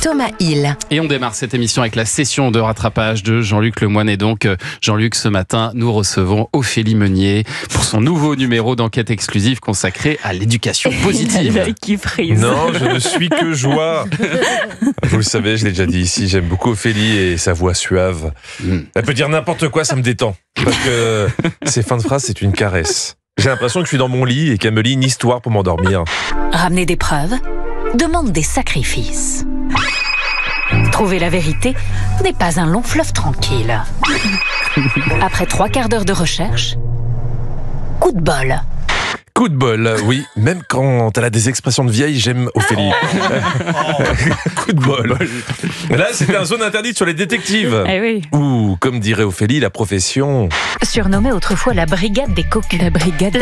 Thomas Hill. Et on démarre cette émission avec la session de rattrapage de Jean-Luc Lemoyne. Et donc, Jean-Luc, ce matin, nous recevons Ophélie Meunier pour son nouveau numéro d'enquête exclusive consacré à l'éducation positive. Qui frise. Non, je ne suis que joie. Vous le savez, je l'ai déjà dit ici, j'aime beaucoup Ophélie et sa voix suave. Elle peut dire n'importe quoi, ça me détend. Parce que ses fins de phrase, c'est une caresse. J'ai l'impression que je suis dans mon lit et qu'elle me lit une histoire pour m'endormir. Ramener des preuves demande des sacrifices. Trouver la vérité n'est pas un long fleuve tranquille. Après 3 quarts d'heure de recherche, coup de bol. Coup de bol, oui. Même quand elle a des expressions de vieille, j'aime Ophélie. Coup de bol. Là, c'était un zone interdite sur les détectives. Eh oui. Ou, comme dirait Ophélie, la profession... Surnommée autrefois la brigade des cocus. La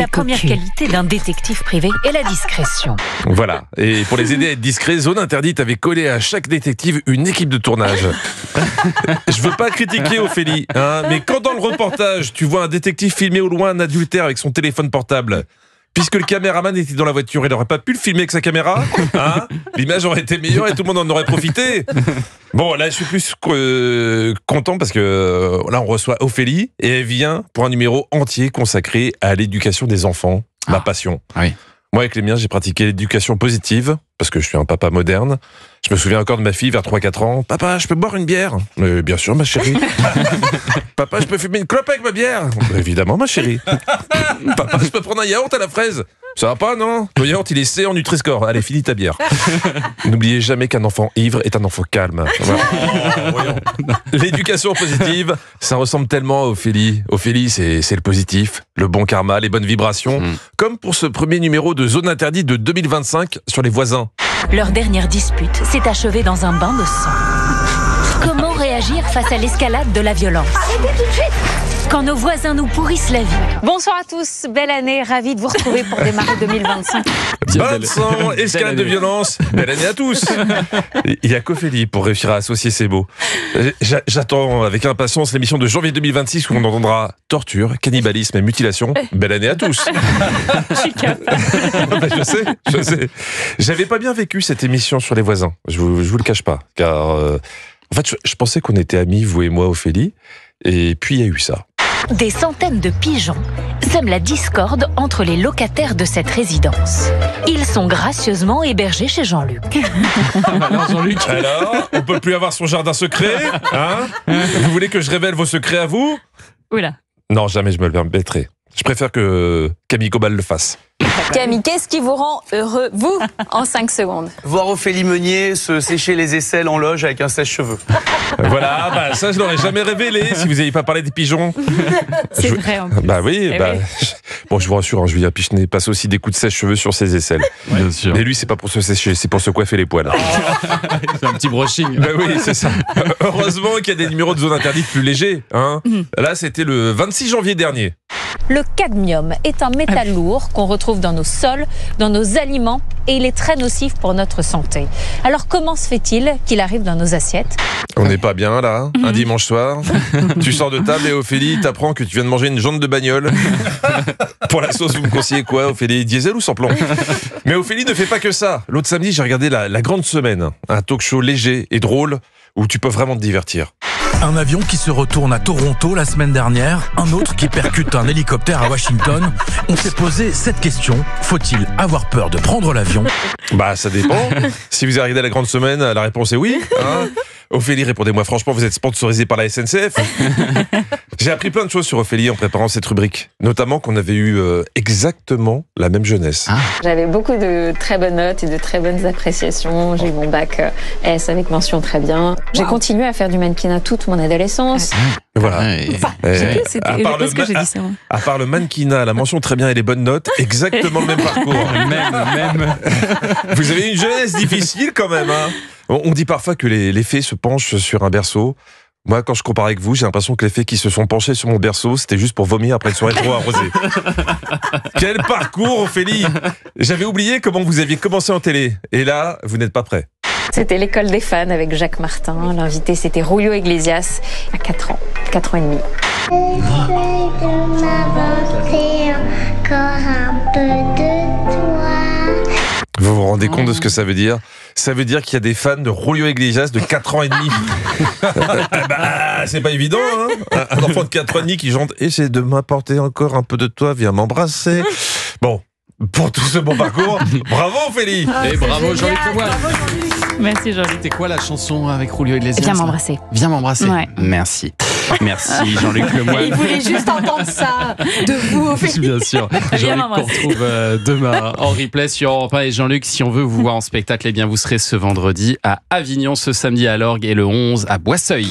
première cocus. qualité d'un détective privé est la discrétion. Voilà. Et pour les aider à être discrets, Zone Interdite avait collé à chaque détective une équipe de tournage. Je veux pas critiquer Ophélie, hein, mais quand dans le reportage, tu vois un détective filmer au loin un adultère avec son téléphone portable, puisque le caméraman était dans la voiture, il n'aurait pas pu le filmer avec sa caméra, hein, l'image aurait été meilleure et tout le monde en aurait profité. Bon, là, je suis plus content parce que là, on reçoit Ophélie et elle vient pour un numéro entier consacré à l'éducation des enfants, ma passion. Oui. Moi, avec les miens, j'ai pratiqué l'éducation positive, parce que je suis un papa moderne. Je me souviens encore de ma fille vers 3-4 ans. « Papa, je peux boire une bière ?» « Bien sûr, ma chérie. »« Papa, je peux fumer une clope avec ma bière ?» ?»« Évidemment, ma chérie. »« Papa, je peux prendre un yaourt à la fraise ?» »« Ça va pas, non ? Le yaourt, il est C en Nutri-Score. Allez, finis ta bière. » N'oubliez jamais qu'un enfant ivre est un enfant calme. Voilà. L'éducation positive, ça ressemble tellement à Ophélie. Ophélie, c'est le positif, le bon karma, les bonnes vibrations. Comme pour ce premier numéro de Zone Interdite de 2025 sur les voisins. Leur dernière dispute s'est achevée dans un bain de sang. Comment réagir face à l'escalade de la violence ? Arrêtez tout de suite ! Quand nos voisins nous pourrissent la vie. Bonsoir à tous, belle année, ravi de vous retrouver pour démarrer 2025. Bain de sang, escalade de violence, belle année à tous. Il n'y a qu'Ophélie pour réussir à associer ces mots. J'attends avec impatience l'émission de janvier 2026 où on entendra torture, cannibalisme et mutilation. Belle année à tous. Je sais. J'avais pas bien vécu cette émission sur les voisins, je vous le cache pas. Car en fait, je pensais qu'on était amis, vous et moi, Ophélie, et puis il y a eu ça. Des centaines de pigeons sèment la discorde entre les locataires de cette résidence. Ils sont gracieusement hébergés chez Jean-Luc. Alors, Jean-Luc, Alors, on peut plus avoir son jardin secret, hein ? Vous voulez que je révèle vos secrets à vous ? Oula. Non, jamais je me le permettrai. Je préfère que Camille Cobal le fasse. Camille, qu'est-ce qui vous rend heureux, vous, en 5 secondes ? Voir Ophélie Meunier se sécher les aisselles en loge avec un sèche-cheveux. Voilà, bah ça je l'aurais jamais révélé si vous n'aviez pas parlé des pigeons. C'est vrai en plus. Bah oui, Eh bah, oui. bon je vous rassure, Julien Pichenet passe aussi des coups de sèche-cheveux sur ses aisselles. bien sûr. Mais lui c'est pas pour se sécher, c'est pour se coiffer les poils. C'est un petit brushing. Bah oui, c'est ça. Heureusement qu'il y a des numéros de zone interdite plus légers. Hein. Là c'était le 26 janvier dernier. Le cadmium est un métal lourd qu'on retrouve dans nos sols, dans nos aliments, et il est très nocif pour notre santé. Alors comment se fait-il qu'il arrive dans nos assiettes ? On n'est pas bien là, un dimanche soir. Tu sors de table et Ophélie t'apprend que tu viens de manger une jambe de bagnole. Pour la sauce, vous me conseillez quoi, Ophélie ? Diesel ou sans plomb ? Mais Ophélie ne fait pas que ça. L'autre samedi, j'ai regardé la Grande Semaine, un talk show léger et drôle où tu peux vraiment te divertir. Un avion qui se retourne à Toronto la semaine dernière, un autre qui percute un hélicoptère à Washington. On s'est posé cette question, faut-il avoir peur de prendre l'avion ? Bah ça dépend. Si vous avez regardé la Grande Semaine, la réponse est oui. Hein. Ophélie, répondez-moi franchement, vous êtes sponsorisé par la SNCF. J'ai appris plein de choses sur Ophélie en préparant cette rubrique. Notamment qu'on avait eu exactement la même jeunesse. J'avais beaucoup de très bonnes notes et de très bonnes appréciations. J'ai eu mon bac S avec mention très bien. J'ai continué à faire du mannequinat toute mon adolescence. Voilà. À part Parce que j'ai dit ça. Moi. À part le mannequinat, la mention très bien et les bonnes notes, exactement le même parcours. Même. Vous avez une jeunesse difficile quand même. Hein. On dit parfois que les fées se penchent sur un berceau. Moi, quand je compare avec vous, j'ai l'impression que les fées qui se sont penchées sur mon berceau, c'était juste pour vomir après une soirée trop arrosée. Quel parcours, Ophélie! J'avais oublié comment vous aviez commencé en télé. Et là, vous n'êtes pas prêt. C'était l'école des fans avec Jacques Martin. L'invité, c'était Julio Iglesias, à 4 ans, 4 ans et demi. Essaye de m'inventer encore un peu de toi. Vous vous rendez compte de ce que ça veut dire ? Ça veut dire qu'il y a des fans de Julio Iglesias de 4 ans et demi. C'est pas évident, hein. Un enfant de 4 ans et demi qui chante « Essaie de m'apporter encore un peu de toi, viens m'embrasser ». Bon, pour tout ce bon parcours, bravo Ophélie. Et bravo Jean-Luc Lemoyne. Merci Jean-Luc. C'était quoi la chanson avec Julio Iglesias? Viens m'embrasser. Viens m'embrasser. Ouais. Merci. Merci Jean-Luc Lemoyne. Il voulait juste entendre ça de vous, Ophélie. Bien sûr. Jean-Luc qu'on retrouve demain en replay sur Europe 1. Et Jean-Luc, si on veut vous voir en spectacle, eh bien vous serez ce vendredi à Avignon, ce samedi à l'Orgue et le 11 à Boisseuil.